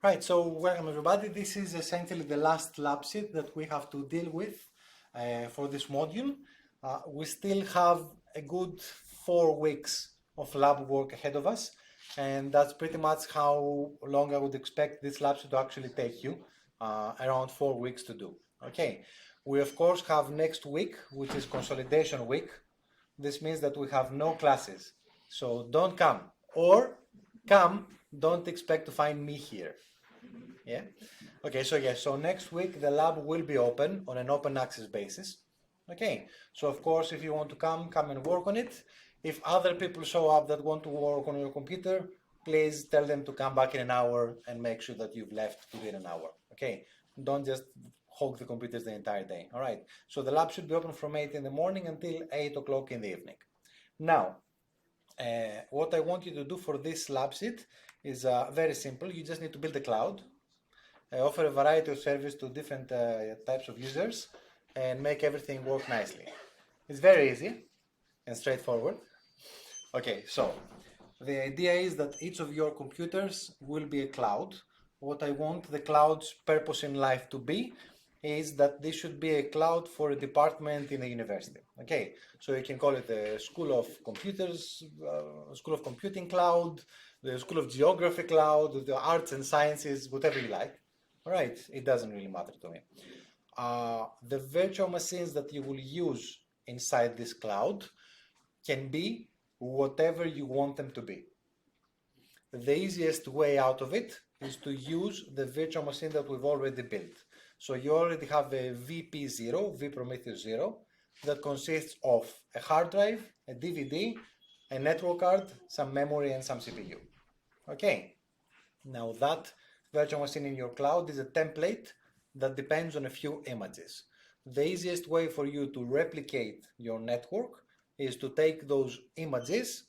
Right, so welcome everybody. This is essentially the last lab sheet that we have to deal with for this module. We still have a good 4 weeks of lab work ahead of us, and that's pretty much how long I would expect this lab sheet to actually take you, around 4 weeks to do. Okay, we of course have next week, which is consolidation week. This means that we have no classes, so don't come, or come, don't expect to find me here. Yeah. Okay, so next week the lab will be open on an open access basis. Okay, so of course if you want to come and work on it. If other people show up that want to work on your computer, please tell them to come back in an hour and make sure that you've left within an hour. Okay, don't just hog the computers the entire day. All right, so the lab should be open from 8 in the morning until 8 o'clock in the evening. Now, what I want you to do for this lab sheet is very simple. You just need to build a cloud. Offer a variety of service to different types of users and make everything work nicely. It's very easy and straightforward. Okay, so the idea is that each of your computers will be a cloud. What I want the cloud's purpose in life to be is that this should be a cloud for a department in a university. Okay, so you can call it the School of Computers, School of Computing Cloud, the School of Geography Cloud, the Arts and Sciences, whatever you like. All right, it doesn't really matter to me. The virtual machines that you will use inside this cloud can be whatever you want them to be. The easiest way out of it is to use the virtual machine that we've already built. So you already have a VP0, vPrometheus 0, that consists of a hard drive, a DVD, a network card, some memory, and some CPU. Okay, now that virtual machine in your cloud is a template that depends on a few images. The easiest way for you to replicate your network is to take those images,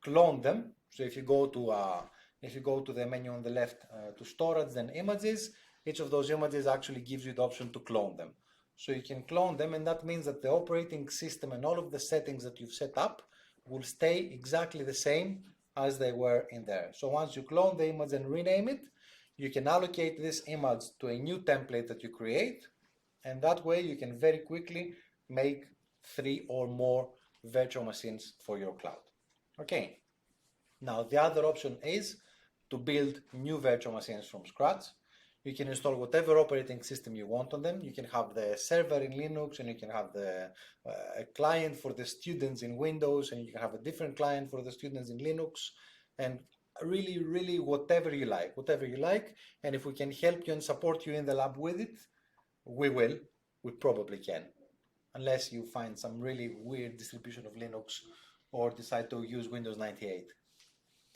clone them. So if you go to the menu on the left to storage, then images, each of those images actually gives you the option to clone them. So you can clone them, and that means that the operating system and all of the settings that you've set up will stay exactly the same as they were in there. So once you clone the image and rename it, you can allocate this image to a new template that you create, and that way you can very quickly make 3 or more virtual machines for your cloud. Okay, now the other option is to build new virtual machines from scratch. You can install whatever operating system you want on them. You can have the server in Linux, and you can have the client for the students in Windows, and you can have a different client for the students in Linux, and really whatever you like. And if we can help you and support you in the lab with it, we will. We probably can, unless you find some really weird distribution of Linux or decide to use Windows 98,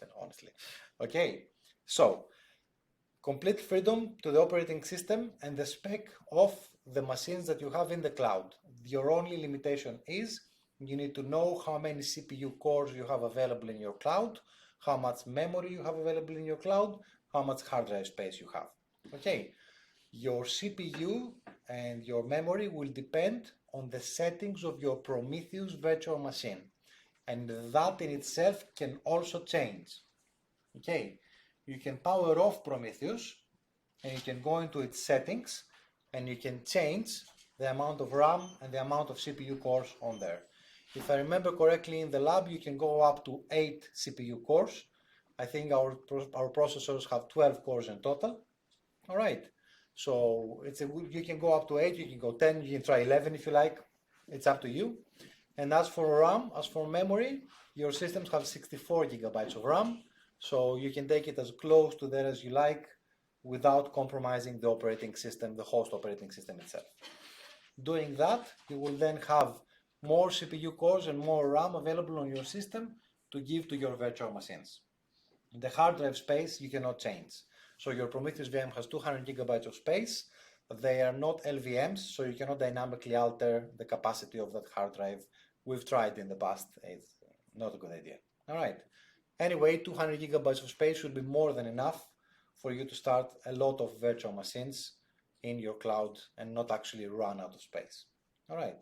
then honestly. Okay, so complete freedom to the operating system and the spec of the machines that you have in the cloud. Your only limitation is you need to know how many CPU cores you have available in your cloud, how much memory you have available in your cloud, how much hard drive space you have. Okay, your CPU and your memory will depend on the settings of your Prometheus virtual machine, and that in itself can also change. Okay, you can power off Prometheus and you can go into its settings and you can change the amount of RAM and the amount of CPU cores on there. If I remember correctly, in the lab you can go up to 8 CPU cores. I think our processors have 12 cores in total. All right, so you can go up to 8, you can go 10, you can try 11 if you like. It's up to you. And as for RAM, as for memory, your systems have 64 gigabytes of RAM, so you can take it as close to there as you like without compromising the operating system, the host operating system itself. Doing that, you will then have more CPU cores and more RAM available on your system to give to your virtual machines. The hard drive space you cannot change. So your Prometheus VM has 200 gigabytes of space. They are not LVMs, so you cannot dynamically alter the capacity of that hard drive. We've tried in the past. It's not a good idea. All right. Anyway, 200 gigabytes of space should be more than enough for you to start a lot of virtual machines in your cloud and not actually run out of space. All right.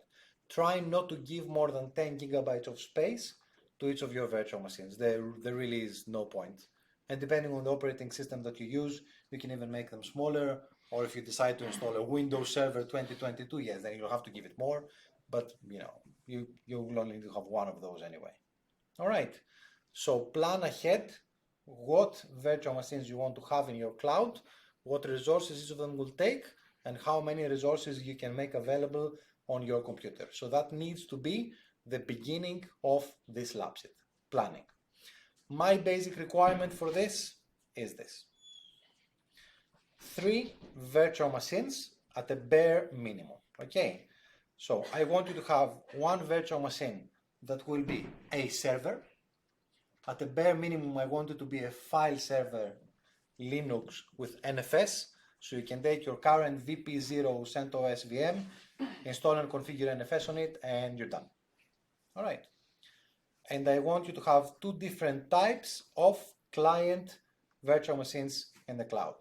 Try not to give more than 10 gigabytes of space to each of your virtual machines. There really is no point. And depending on the operating system that you use, you can even make them smaller. Or if you decide to install a Windows Server 2022, yes, then you'll have to give it more. But you will only need to have one of those anyway. All right. So plan ahead what virtual machines you want to have in your cloud, what resources each of them will take, and how many resources you can make available on your computer. So that needs to be the beginning of this lab sheet, planning. My basic requirement for this is this: 3 virtual machines at a bare minimum. Okay, so I want you to have one virtual machine that will be a server. At a bare minimum, I want it to be a file server Linux with NFS, so you can take your current VP0 CentOS VM, install and configure NFS on it, and you're done. All right. And I want you to have 2 different types of client virtual machines in the cloud.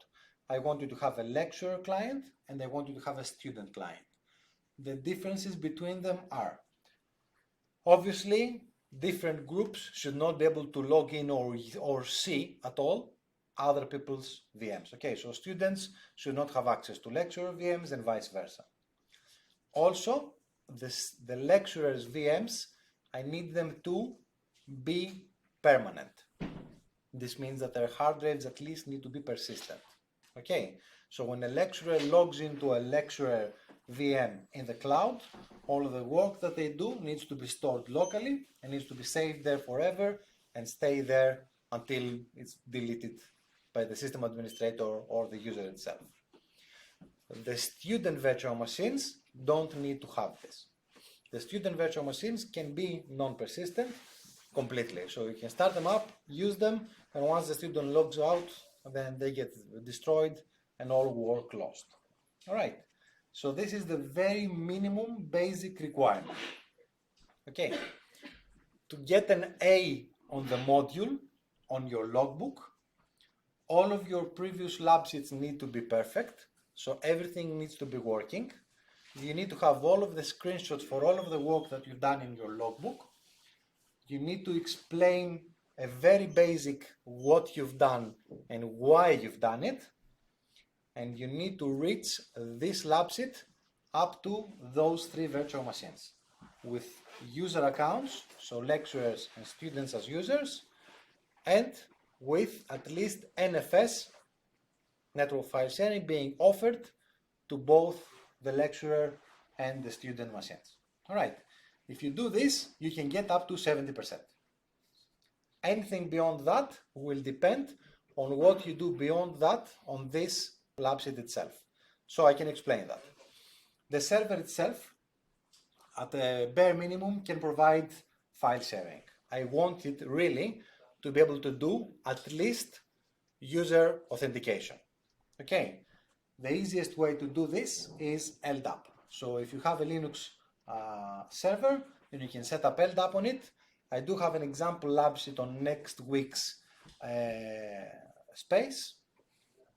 I want you to have a lecturer client, and I want you to have a student client. The differences between them are, obviously, different groups should not be able to log in or see at all other people's VMs. Okay, so students should not have access to lecturer VMs and vice versa. Also, the lecturer's VMs, I need them to be permanent. This means that their hard drives at least need to be persistent. Okay, so when a lecturer logs into a lecturer VM in the cloud, all of the work that they do needs to be stored locally and needs to be saved there forever and stay there until it's deleted by the system administrator or the user itself. The student virtual machines don't need to have this. The student virtual machines can be non-persistent completely. So you can start them up, use them, and once the student logs out, then they get destroyed and all work lost. All right. So this is the very minimum basic requirement. Okay. To get an A on the module on your logbook, all of your previous lab sheets need to be perfect. So everything needs to be working. You need to have all of the screenshots for all of the work that you've done in your logbook. You need to explain a very basic what you've done and why you've done it. And you need to reach this lab sheet up to those 3 virtual machines with user accounts, so lecturers and students as users, and with at least NFS, network file sharing, being offered to both the lecturer and the student machines. All right. If you do this, you can get up to 70%. Anything beyond that will depend on what you do beyond that on this lab sheet itself. So I can explain that. The server itself, at a bare minimum, can provide file sharing. I want it really to be able to do at least user authentication. Okay, the easiest way to do this is LDAP. So if you have a Linux server, then you can set up LDAP on it. I do have an example lab sheet on next week's space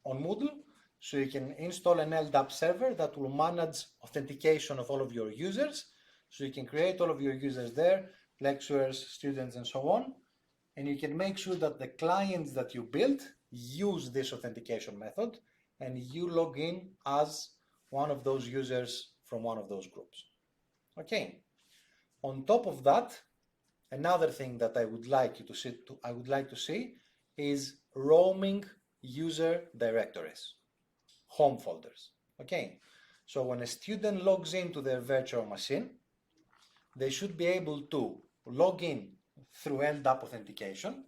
on Moodle. So you can install an LDAP server that will manage authentication of all of your users. So you can create all of your users there, lecturers, students, and so on. And you can make sure that the clients that you build use this authentication method and you log in as one of those users from one of those groups. Okay. On top of that, another thing that I would like you to see is roaming user directories, home folders. Okay. So when a student logs into their virtual machine, they should be able to log in through LDAP authentication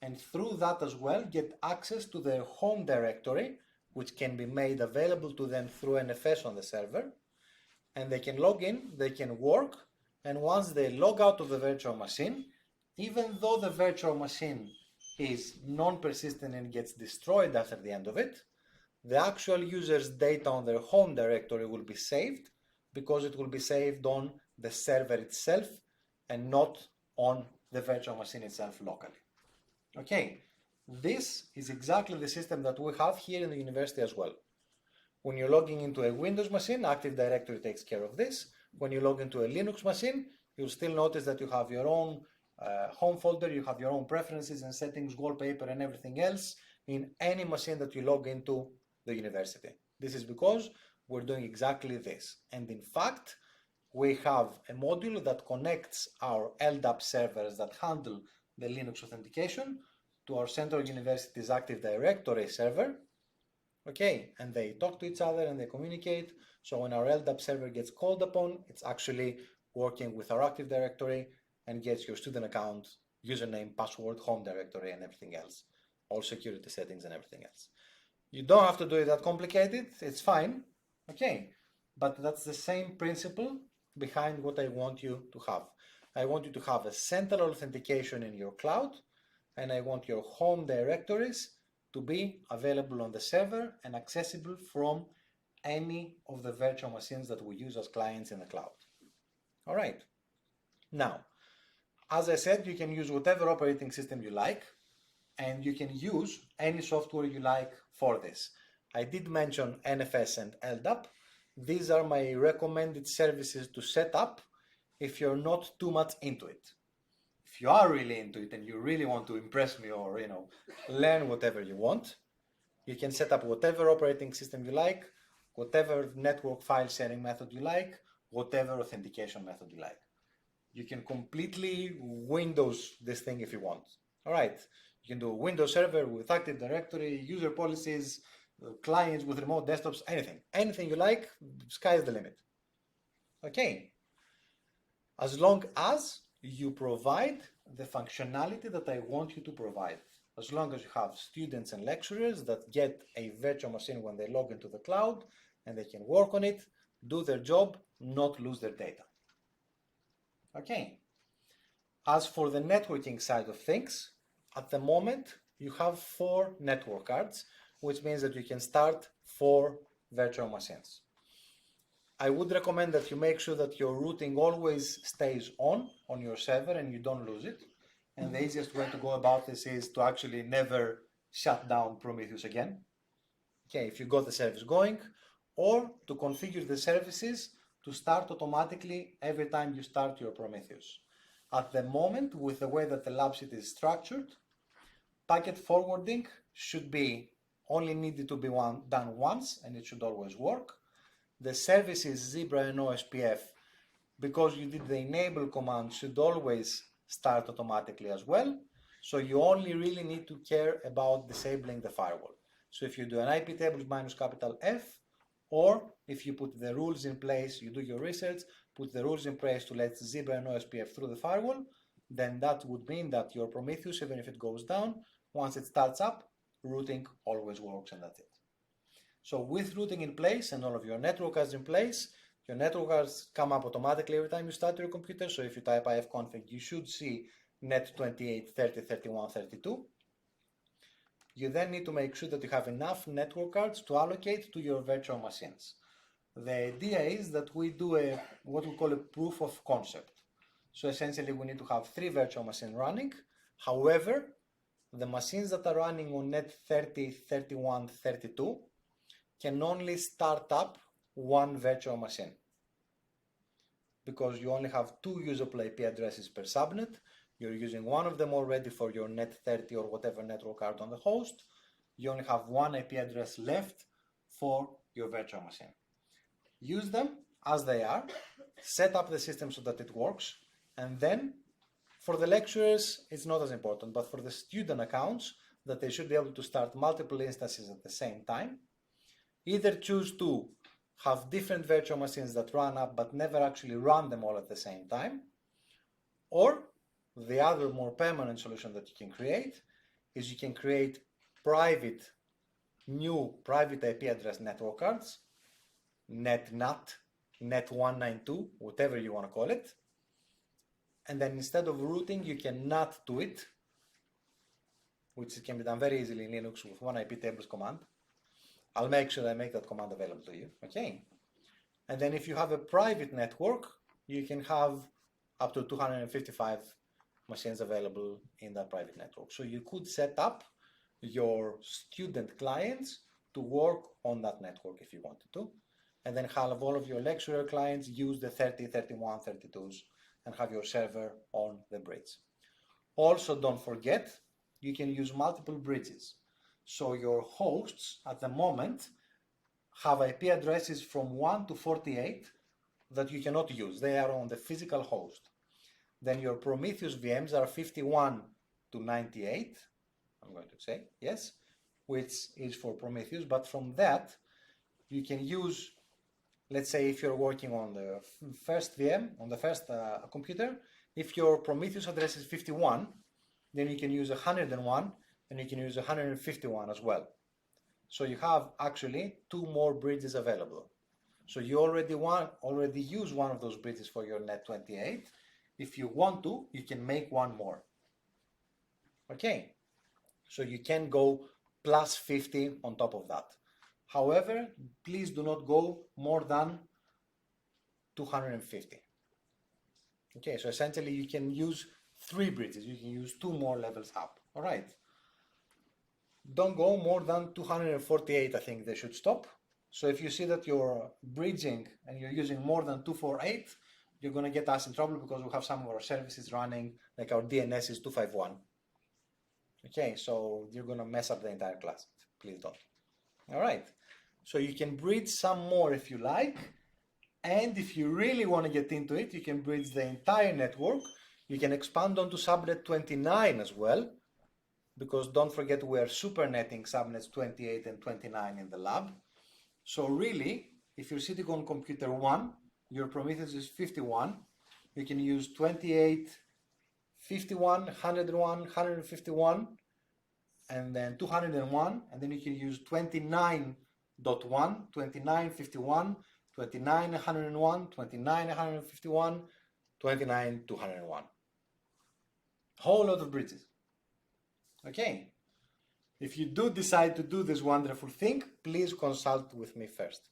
and through that as well get access to their home directory, which can be made available to them through NFS on the server. And they can log in, they can work, and once they log out of the virtual machine, even though the virtual machine is non-persistent and gets destroyed after the end of it, the actual user's data on their home directory will be saved because it will be saved on the server itself and not on the virtual machine itself locally. Okay, this is exactly the system that we have here in the university as well. When you're logging into a Windows machine, Active Directory takes care of this. When you log into a Linux machine, you'll still notice that you have your own home folder, you have your own preferences and settings, wallpaper and everything else in any machine that you log into the university. This is because we're doing exactly this. And in fact, we have a module that connects our LDAP servers that handle the Linux authentication to our Central University's Active Directory server. Okay, and they talk to each other and they communicate. So when our LDAP server gets called upon, it's actually working with our Active Directory and gets your student account, username, password, home directory, and everything else. All security settings and everything else. You don't have to do it that complicated, it's fine. Okay, but that's the same principle behind what I want you to have. I want you to have a central authentication in your cloud, and I want your home directories to be available on the server and accessible from any of the virtual machines that we use as clients in the cloud. All right. Now, as I said, you can use whatever operating system you like, and you can use any software you like for this. I did mention NFS and LDAP. These are my recommended services to set up if you're not too much into it. If you are really into it and you really want to impress me or learn whatever you want, you can set up whatever operating system you like, whatever network file sharing method you like, whatever authentication method you like. You can completely Windows this thing if you want. All right, you can do a Windows server with Active Directory, user policies, clients with remote desktops, anything you like. Sky's the limit. Okay, as long as you provide the functionality that I want you to provide. As long as you have students and lecturers that get a virtual machine when they log into the cloud and they can work on it, do their job, not lose their data. Okay. As for the networking side of things, at the moment you have 4 network cards, which means that you can start 4 virtual machines. I would recommend that you make sure that your routing always stays on your server and you don't lose it. And the easiest way to go about this is to actually never shut down Prometheus again. Okay, if you got the service going, or to configure the services to start automatically every time you start your Prometheus. At the moment, with the way that the lab sheet is structured, packet forwarding should be only needed to be done once, and it should always work. The services Zebra and OSPF, because you did the enable command, should always start automatically as well. So you only really need to care about disabling the firewall. So if you do an IP tables minus capital F, or if you put the rules in place, you do your research, put the rules in place to let Zebra and OSPF through the firewall, then that would mean that your Prometheus, even if it goes down, once it starts up, routing always works, and that's it. So with routing in place and all of your network cards in place, your network cards come up automatically every time you start your computer. So if you type ifconfig, you should see net 28, 30, 31, 32. You then need to make sure that you have enough network cards to allocate to your virtual machines. The idea is that we do what we call a proof of concept. So essentially we need to have 3 virtual machines running. However, the machines that are running on net 30, 31, 32 can only start up 1 virtual machine, because you only have 2 usable IP addresses per subnet. You're using one of them already for your net 30 or whatever network card on the host. You only have 1 IP address left for your virtual machine. Use them as they are, set up the system so that it works, and then for the lecturers it's not as important, but for the student accounts, that they should be able to start multiple instances at the same time. Either choose to have different virtual machines that run up but never actually run them all at the same time, or the other more permanent solution that you can create is you can create new private IP address network cards, NetNAT, Net192, whatever you want to call it, and then instead of routing you can NAT to it, which can be done very easily in Linux with one IP tables command. I'll make sure I make that command available to you, okay? And then if you have a private network, you can have up to 255 machines available in that private network. So you could set up your student clients to work on that network if you wanted to, and then have all of your lecturer clients use the 30, 31, 32s and have your server on the bridge. Also, don't forget, you can use multiple bridges. So your hosts at the moment have IP addresses from 1 to 48 that you cannot use. They are on the physical host. Then your Prometheus VMs are 51 to 98, I'm going to say, yes, which is for Prometheus, but from that, you can use, let's say if you're working on the first VM, on the first computer, if your Prometheus address is 51, then you can use 101, and you can use 151 as well. So you have actually 2 more bridges available. So you already use one of those bridges for your net28. If you want to, you can make one more. Okay, so you can go plus 50 on top of that. However, please do not go more than 250. Okay, so essentially you can use 3 bridges. You can use 2 more levels up. All right. Don't go more than 248, I think they should stop. So if you see that you're bridging and you're using more than 248, you're going to get us in trouble because we have some of our services running, like our DNS is 251. Okay, so you're going to mess up the entire class. Please don't. All right, so you can bridge some more if you like. And if you really want to get into it, you can bridge the entire network. You can expand onto subnet 29 as well, because don't forget we are supernetting subnets 28 and 29 in the lab. So really, if you're sitting on computer 1, your Prometheus is 51, you can use 28, 51, 101, 151, and then 201, and then you can use 29.1, 2951, 29 101, 29 151, 29 201. Whole lot of bridges. Okay. If you do decide to do this wonderful thing, please consult with me first.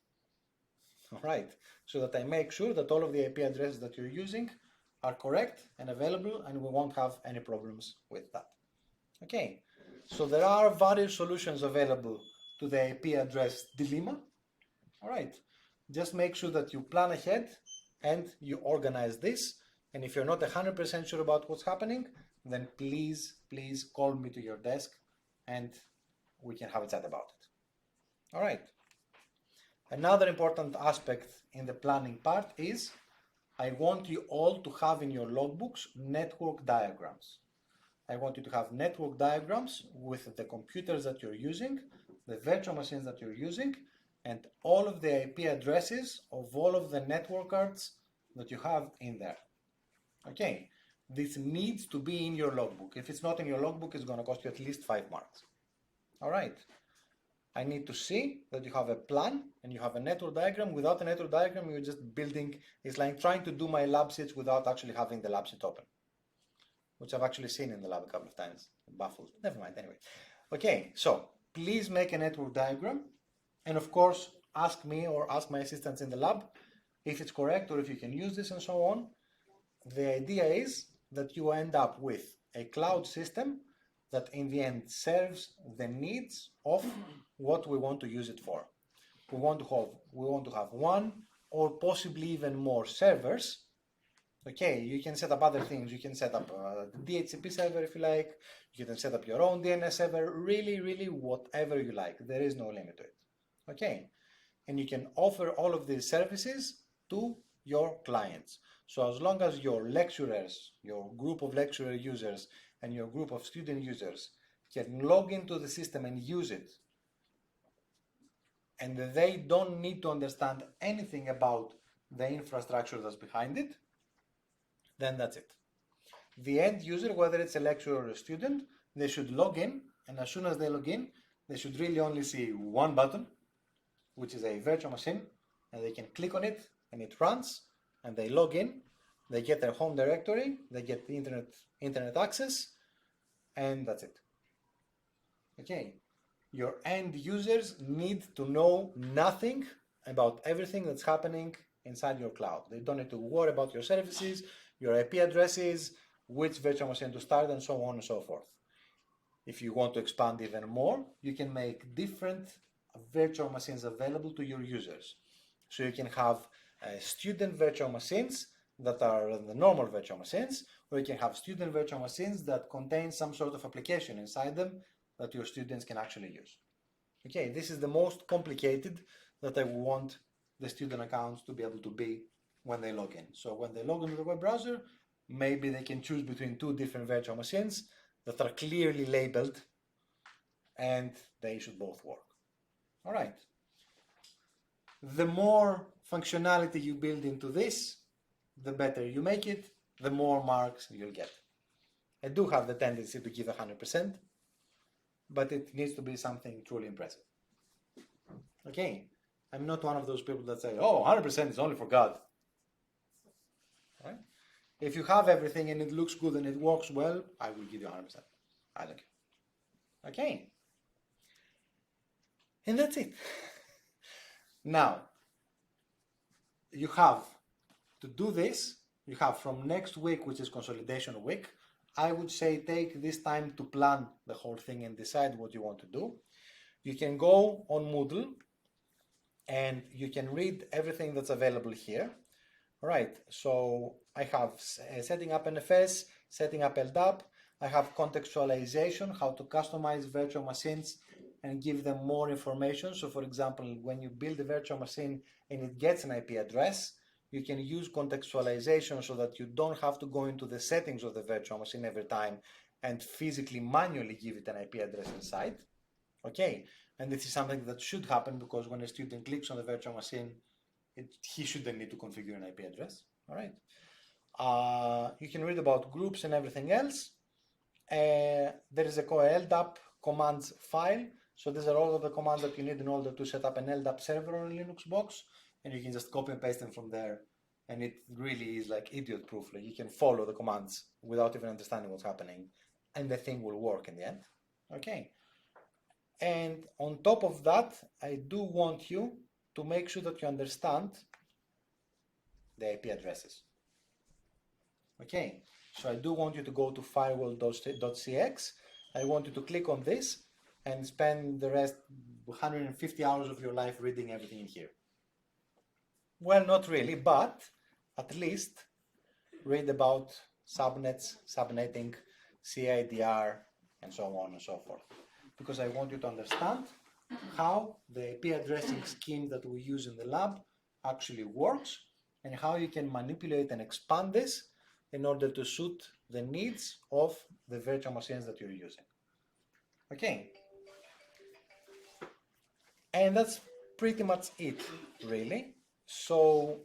All right, so that I make sure that all of the IP addresses that you're using are correct and available, and we won't have any problems with that. Okay, so there are various solutions available to the IP address dilemma. All right, just make sure that you plan ahead and you organize this. And if you're not 100% sure about what's happening, then please call me to your desk and we can have a chat about it. All right. Another important aspect in the planning part is I want you all to have in your logbooks network diagrams. I want you to have network diagrams with the computers that you're using, the virtual machines that you're using, and all of the IP addresses of all of the network cards that you have in there. Okay, this needs to be in your logbook. If it's not in your logbook, it's going to cost you at least 5 marks. All right. I need to see that you have a plan and you have a network diagram. Without a network diagram, you're just building, it's like trying to do my lab sheets without actually having the lab sheet open, which I've actually seen in the lab a couple of times. Baffled. Never mind, anyway. Okay, so please make a network diagram. And of course, ask me or ask my assistants in the lab if it's correct or if you can use this and so on. The idea is that you end up with a cloud system that in the end serves the needs of what we want to use it for. We want to have 1 or possibly even more servers. Okay, you can set up other things. You can set up a DHCP server if you like. You can set up your own DNS server. Really, whatever you like. There is no limit to it. Okay, and you can offer all of these services to your clients. So as long as your lecturers, your group of lecturer users, and your group of student users can log into the system and use it, and they don't need to understand anything about the infrastructure that's behind it, then that's it. The end user, whether it's a lecturer or a student, they should log in, and as soon as they log in, they should really only see one button, which is a virtual machine, and they can click on it, and it runs, and they log in, they get their home directory, they get the internet access, and that's it. Okay, your end users need to know nothing about everything that's happening inside your cloud. They don't need to worry about your services, your IP addresses, which virtual machine to start, and so on and so forth. If you want to expand even more, you can make different virtual machines available to your users. So you can have student virtual machines that are the normal virtual machines, or you can have student virtual machines that contain some sort of application inside them that your students can actually use. Okay, this is the most complicated that I want the student accounts to be able to be when they log in. So when they log into the web browser, maybe they can choose between two different virtual machines that are clearly labeled, and they should both work. All right. The more functionality you build into this, the better you make it, the more marks you'll get. I do have the tendency to give 100%, but it needs to be something truly impressive. Okay, I'm not one of those people that say, oh, 100% is only for God. Right? If you have everything and it looks good and it works well, I will give you 100%. I don't care. Okay. And that's it. Now, you have to do this. You have from next week, which is consolidation week, I would say take this time to plan the whole thing and decide what you want to do. You can go on Moodle and you can read everything that's available here. All right, so I have setting up NFS, setting up LDAP, I have contextualization, how to customize virtual machines and give them more information. So for example, when you build a virtual machine and it gets an IP address, you can use contextualization so that you don't have to go into the settings of the virtual machine every time and physically manually give it an IP address inside. Okay, and this is something that should happen because when a student clicks on the virtual machine, he shouldn't need to configure an IP address. All right. You can read about groups and everything else. There is a LDAP commands file. So these are all of the commands that you need in order to set up an LDAP server on a Linux box. And you can just copy and paste them from there. And it really is like idiot proof. Like you can follow the commands without even understanding what's happening. And the thing will work in the end. Okay. And on top of that, I do want you to make sure that you understand the IP addresses. Okay, so I do want you to go to firewall.cx. I want you to click on this and spend the rest 150 hours of your life reading everything in here. Well, not really, but at least read about subnets, subnetting, CIDR, and so on and so forth. Because I want you to understand how the IP addressing scheme that we use in the lab actually works and how you can manipulate and expand this in order to suit the needs of the virtual machines that you're using. Okay. And that's pretty much it, really. So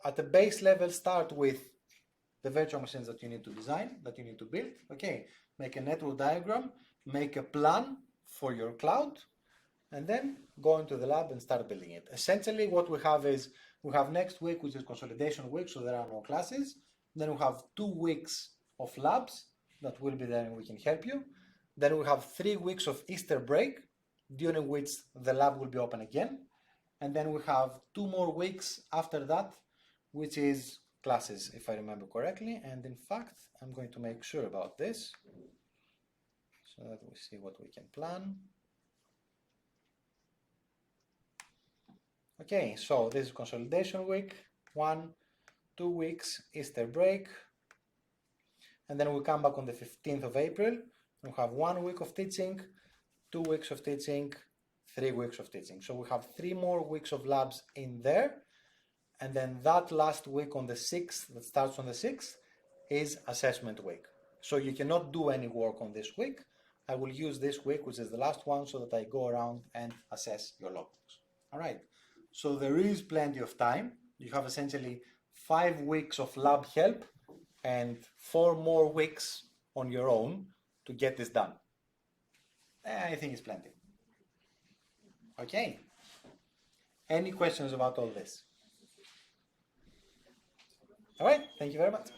at the base level, start with the virtual machines that you need to design, that you need to build. Okay, make a network diagram, make a plan for your cloud, and then go into the lab and start building it. Essentially, what we have is, we have next week, which is consolidation week, so there are no classes. Then we have 2 weeks of labs that will be there and we can help you. Then we have 3 weeks of Easter break, during which the lab will be open again. And then we have 2 more weeks after that, which is classes, if I remember correctly. And in fact, I'm going to make sure about this so that we see what we can plan. Okay, so this is consolidation week, 1, 2 weeks, Easter break. And then we come back on the 15th of April. We have 1 week of teaching, 2 weeks of teaching, 3 weeks of teaching. So we have 3 more weeks of labs in there. And then that last week on the 6th, that starts on the 6th, is assessment week. So you cannot do any work on this week. I will use this week, which is the last one, so that I go around and assess your logbooks. All right. So there is plenty of time. You have essentially 5 weeks of lab help and 4 more weeks on your own to get this done. I think it's plenty. Okay. Any questions about all this? All right. Thank you very much.